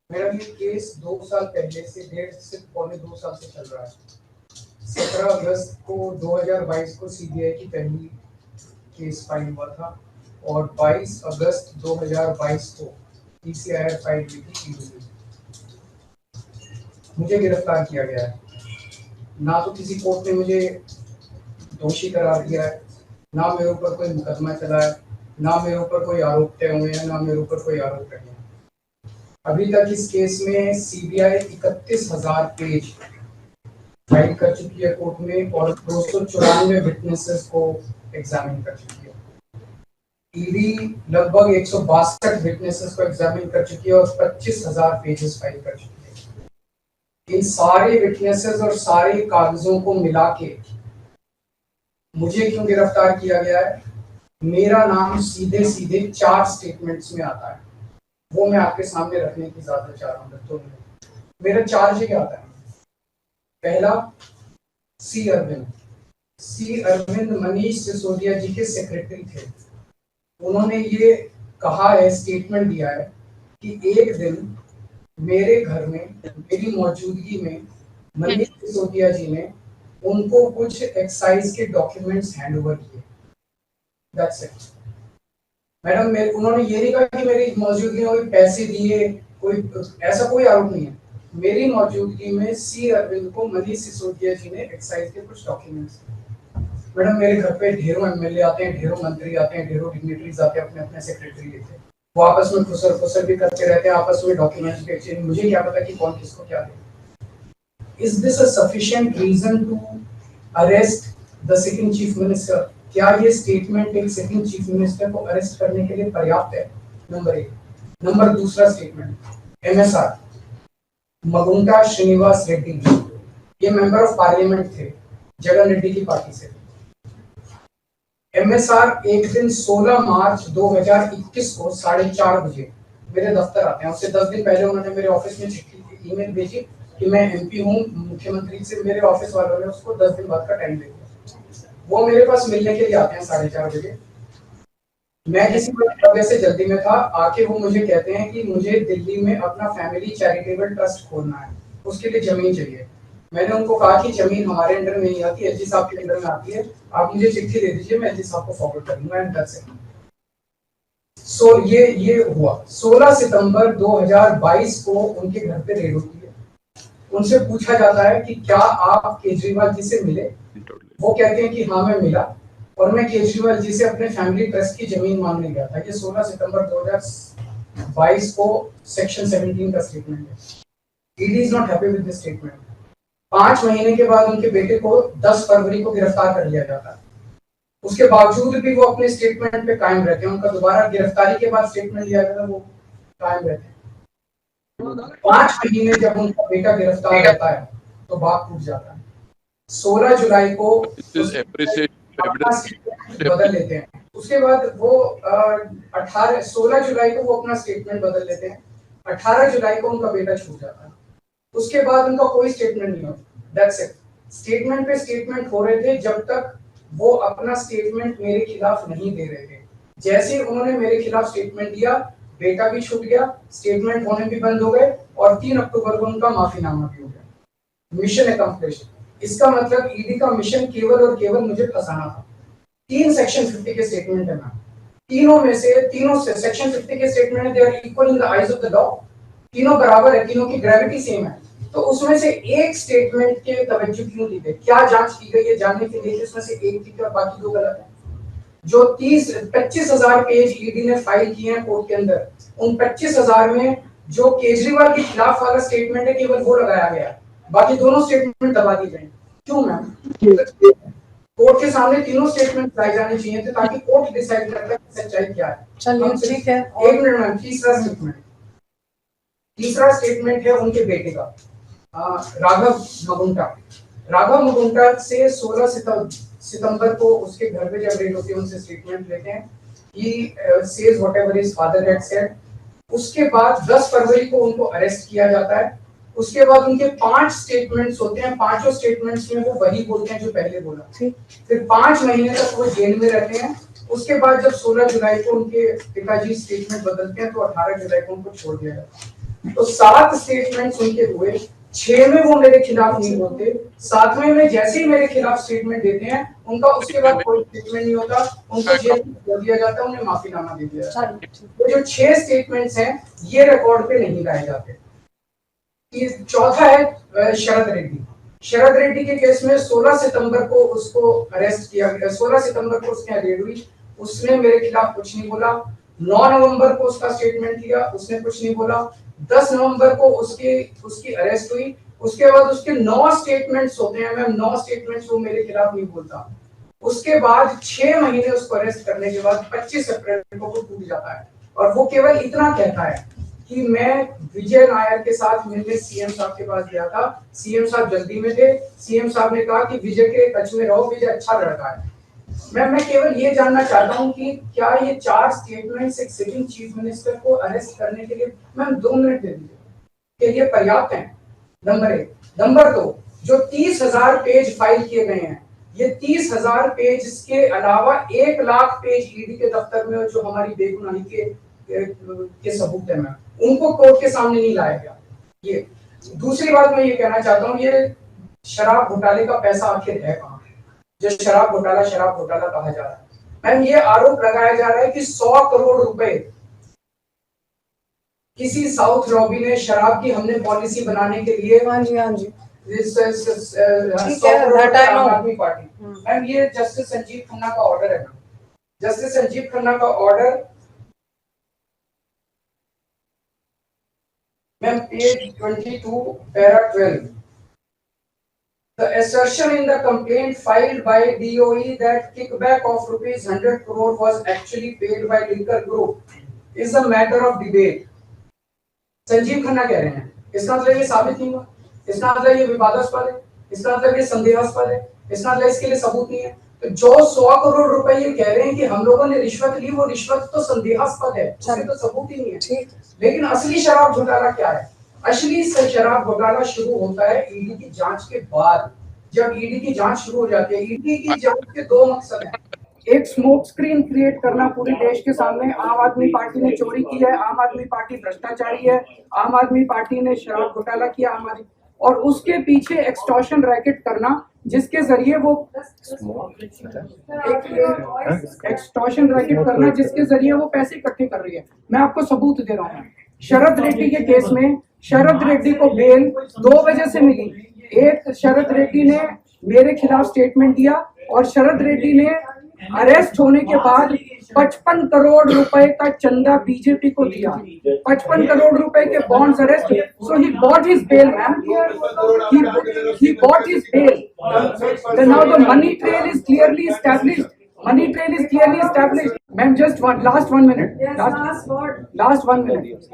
मेरा ये केस 2 साल पहले से 1.5 से 2 साल से चल रहा है। 17 अगस्त को 2022 को सीबीआई की पहली केस फाइल हुआ था और 22 अगस्त 2022 को पीसीआर फाइल हुई थी ईडी। मुझे गिरफ्तार किया गया है। ना तो किसी कोर्ट ने मुझे दोषी करार दिया है, ना मेरे ऊपर कोई मुकदमा चला है, ना मेरे ऊपर कोई आरोप तय हुए हैं, ना मेरे ऊपर कोई आरोप नहीं है। अभी तक इस केस में सीबीआई 31,000 पेज फाइल कर चुकी है कोर्ट में और 294 विटनेसेस को एग्जामिन कर चुकी है। ईडी लगभग 162 विटनेसेस को एग्जामिन कर चुकी है और 25,000 पेजेस फाइल कर चुकी है। इन सारे विटनेसेस और सारे कागजों को मिला के मुझे क्यों गिरफ्तार किया गया है? मेरा नाम सीधे सीधे 4 स्टेटमेंट्स में आता है, वो मैं आपके सामने रखने की ज्यादा चाह रहा हूँ। तो मेरा चार्ज क्या आता है? पहला, सी अरविंद मनीष सिसोदिया जी के सेक्रेटरी थे। उन्होंने ये कहा है, स्टेटमेंट दिया है कि एक दिन मेरे घर में मेरी मौजूदगी में मनीष सिसोदिया जी ने उनको कुछ एक्साइज के डॉक्यूमेंट्स हैंड ओवर किए। That's it madam. उन्होंने ये नहीं कहा कि मेरी मौजूदगी में कोई पैसे दिए, कोई ऐसा कोई आरोप नहीं है। मेरी मौजूदगी में सी अरविंद को मनीष सिसोदिया जी ने एक्साइज के कुछ डॉक्यूमेंट्स। मैडम, मेरे घर पे ढेरों एमएलए आते हैं, ढेरों मंत्री आते हैं, ढेरों डिग्निटरीज आते हैं, अपने अपने सेक्रेटरी लेते हैं, वो आपस में खुसर भी करते रहते हैं, आपस में डॉक्यूमेंट्स भी एक्सचेंज। मुझे क्या पता कि कौन किसको क्या दे। Is this a sufficient reason to arrest the second chief minister? क्या ये स्टेटमेंट एक सेकंड चीफ मिनिस्टर को अरेस्ट करने के लिए पर्याप्त है? नंबर 1। नंबर दूसरा स्टेटमेंट, एमएसआर मगुंटा श्रीनिवास रेड्डी, ये मेंबर ऑफ पार्लियामेंट थे, जगन रेड्डी की पार्टी से। एमएसआर एक दिन 16 मार्च 2021 को 4:30 बजे मेरे दफ्तर आते हैं। उससे 10 दिन पहले उन्होंने मेरे ऑफिस में चिट्ठी ईमेल भेजी कि मैं एमपी हूँ, मुख्यमंत्री से मेरे ऑफिस वालों ने उसको 10 दिन बाद का टाइम दे दिया। वो मेरे पास मिलने के लिए आते हैं 4:30 बजे। मैं किसी वजह से जल्दी में था, आके वो मुझे कहते हैं कि मुझे दिल्ली में अपना फैमिली चैरिटेबल ट्रस्ट खोलना है, उसके लिए जमीन चाहिए। मैंने उनको कहा कि जमीन हमारे अंडर में नहीं आती, एलजी साहब के अंडर में आती है, आप मुझे चिट्ठी दे दीजिए, मैं एलजी साहब को फॉरवर्ड कर दूंगा एंड दैट्स इट। सो ये हुआ। 16 सितंबर 2022 को उनके घर पे रेड होती है। उनसे पूछा जाता है कि क्या आप केजरीवाल जी से मिले? वो कहते हैं कि हाँ मैं मिला और मैं केजरीवाल जी से अपने फैमिली ट्रस्ट की जमीन मांगने गया था। ये 16 सितंबर 2022 को सेक्शन 17 का स्टेटमेंट है। ED is not happy with this statement. 5 महीने के बाद उनके बेटे को 10 फरवरी को गिरफ्तार कर लिया जाता है। उसके बावजूद भी वो अपने स्टेटमेंट पे कायम रहते हैं। उनका दोबारा गिरफ्तारी के बाद स्टेटमेंट लिया गया, वो कायम रहते हैं। 5 महीने जब उनका बेटा गिरफ्तार रहता है तो बात टूट जाता है। 16 जुलाई को बदल लेते हैं। उसके बाद वो 16 जुलाई को वो अपना स्टेटमेंट बदल लेते हैं। 18 जुलाई को उनका बेटा छूट जाता है। उसके बाद उनका कोई स्टेटमेंट नहीं होता। That's it. स्टेटमेंट पे स्टेटमेंट हो रहे थे जब तक वो अपना स्टेटमेंट मेरे खिलाफ नहीं दे रहे थे। जैसे उन्होंने मेरे खिलाफ स्टेटमेंट दिया, बेटा भी छूट गया, स्टेटमेंट होने भी बंद हो गए और 3 अक्टूबर को उनका माफीनामा भी हो गया। Mission accomplished. इसका मतलब ईडी का मिशन केवल और केवल मुझे फंसाना था। 3 सेक्शन 50 के स्टेटमेंट है मैम। तीनों से सेक्शन 50 के स्टेटमेंट है, they are equal in the eyes of the law. तीनों बराबर है, तीनों की ग्रेविटी सेम है। तो उसमें से एक स्टेटमेंट के तवज्जो क्यों दी गई? क्या जांच की गई है जानने के लिए उसमें से एक ठीक है और बाकी 2 गलत है? जो 25,000 पेज ईडी ने फाइल किए हैं कोर्ट के अंदर, उन 25,000 में जो केजरीवाल के खिलाफ वाला स्टेटमेंट है केवल वो लगाया गया, बाकी दोनों स्टेटमेंट दबा दी गई। क्यों मैम? कोर्ट के सामने तीनों स्टेटमेंट लाए जाने चाहिए थे ताकि कोर्ट डिसाइड कर ले सच्चाई क्या है। चलिए ठीक है। 1 मिनट मैम। तीसरा स्टेटमेंट है उनके बेटे का, राघव मगुंटा से 16 सितंबर को उसके घर पे जब रेड होती है उनसे स्टेटमेंट लेते हैं। He says whatever his father had said. उसके बाद 10 फरवरी को उनको अरेस्ट किया जाता है। उसके बाद उनके 5 स्टेटमेंट्स होते हैं। पांचों स्टेटमेंट्स में वो वही बोलते हैं जो पहले बोला। फिर 5 महीने तक वो जेल में रहते हैं। उसके बाद जब 16 जुलाई को उनके पिताजी स्टेटमेंट बदलते हैं तो 18 जुलाई को उनको छोड़ दिया जाता है। तो 7 स्टेटमेंट्स उनके हुए, 6 में वो मेरे खिलाफ नहीं बोलते, 7वें में जैसे ही मेरे खिलाफ स्टेटमेंट देते हैं उनका उसके बाद कोई स्टेटमेंट नहीं होता, उनको जेल में डाल दिया जाता है, उन्हें माफीनामा दे दिया जाता है। तो जो 6 स्टेटमेंट्स हैं ये रिकॉर्ड पे नहीं लाए जाते। चौथा है शरद रेड्डी। शरद रेड्डी के केस में 16 सितंबर को उसको अरेस्ट किया गया, 16 सितंबर को उसकी रेड हुई, उसने मेरे खिलाफ कुछ नहीं बोला। 9 नवंबर को उसका स्टेटमेंट लिया, उसने कुछ नहीं बोला। 10 नवंबर को उसकी अरेस्ट हुई, उसके बाद उसके 9 स्टेटमेंट्स होते हैं मैम, 9 स्टेटमेंट्स वो मेरे खिलाफ नहीं बोलता। उसके बाद 6 महीने उसको अरेस्ट करने के बाद 25 अप्रैल को वो टूट जाता है और वो केवल इतना कहता है कि मैं विजय नायर के साथ मिलने सीएम साहब के पास गया था, सीएम साहब जल्दी में थे, सीएम साहब ने कहा कि विजय के टच में रहो, विजय अच्छा लड़का है। मैं केवल ये जानना चाहता हूँ कि क्या ये 4 स्टेटमेंट्स एक सिटिंग चीफ मिनिस्टर को अरेस्ट करने के लिए, मैम 2 मिनट दे दीजिए, कि ये पर्याप्त है? नंबर 1। नंबर 2, जो 30,000 पेज फाइल किए गए हैं, ये 30,000 पेज के अलावा 1 लाख पेज ईडी के दफ्तर में जो हमारी बेगुनाही के सबूत है, उनको कोर्ट के सामने नहीं लाया गया। ये दूसरी बात मैं ये कहना चाहता हूँ, ये शराब घोटाले का पैसा आखिर है कहाँ, जो शराब घोटाला कहा जा रहा है? मैम ये आरोप लगाया जा रहा है कि 100 करोड़ रुपए किसी साउथ लॉबी ने शराब की हमने पॉलिसी बनाने के लिए, हाँ जी 100 करोड़ आम आदमी पार्टी। मैम ये जस्टिस संजीव खन्ना का ऑर्डर है, जस्टिस संजीव खन्ना का order ma'am page 22 para 12। The assertion in the complaint filed by DOE that kickback of rupees 100 crore was actually paid by Liquor Group is a matter of debate. Sanjeev Khanna कह रहे हैं, इसका मतलब ये साबित नहीं हुआ, इसका मतलब ये विवादास्पद है, इसका मतलब ये संदेहास्पद है, इसका मतलब इसके लिए सबूत नहीं है। तो जो 100 करोड़ रुपए ये कह रहे हैं कि हम लोगों ने रिश्वत ली, वो रिश्वत तो संदेहास्पद है, उसमें तो सबूत ही नहीं है। लेकिन असली शराब घोटाला क्या है? असली शराब घोटाला शुरू होता है ईडी की जांच के बाद। जब ईडी की जांच शुरू हो जाती है, ईडी की जांच के 2 मकसद हैं। एक स्मोक स्क्रीन क्रिएट करना पूरे देश के सामने, आम आदमी पार्टी ने चोरी की है, आम आदमी पार्टी भ्रष्टाचारी है, आम आदमी पार्टी ने शराब घोटाला किया, और उसके पीछे एक्सटॉर्शन रैकेट करना जिसके जरिए वो एक्सटॉर्शन रैकेट करना जिसके जरिए वो पैसे इकट्ठे कर रही है। मैं आपको सबूत दे रहा हूँ। शरद रेड्डी के केस में शरद रेड्डी को बेल 2 वजह से मिली। एक, शरद रेड्डी ने मेरे खिलाफ स्टेटमेंट दिया और शरद रेड्डी ने अरेस्ट होने के बाद 55 करोड़ रुपए का चंदा बीजेपी को दिया, 55 करोड़ रुपए के bonds arrest. So he bought his bail ma'am, he bought his bail. Then now the money trail is clearly established. Money trail is clearly established. Ma'am, just last 1 minute. Last 1 minute.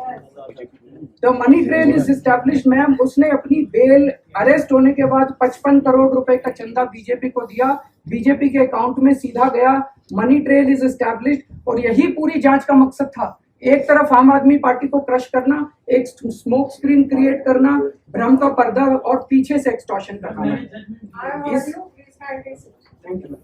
The money trail is established, ma'am. उसने अपनी bell arrest होने के बाद 55 करोड़ रुपए का चंदा BJP को दिया, बीजेपी के अकाउंट में सीधा गया। मनी ट्रेल इज एस्टैब्लिश्ड और यही पूरी जांच का मकसद था। एक तरफ आम आदमी पार्टी को क्रश करना, एक स्मोक स्क्रीन क्रिएट करना, भ्रम का पर्दा और पीछे से एक्सटॉर्शन करना। Thank you.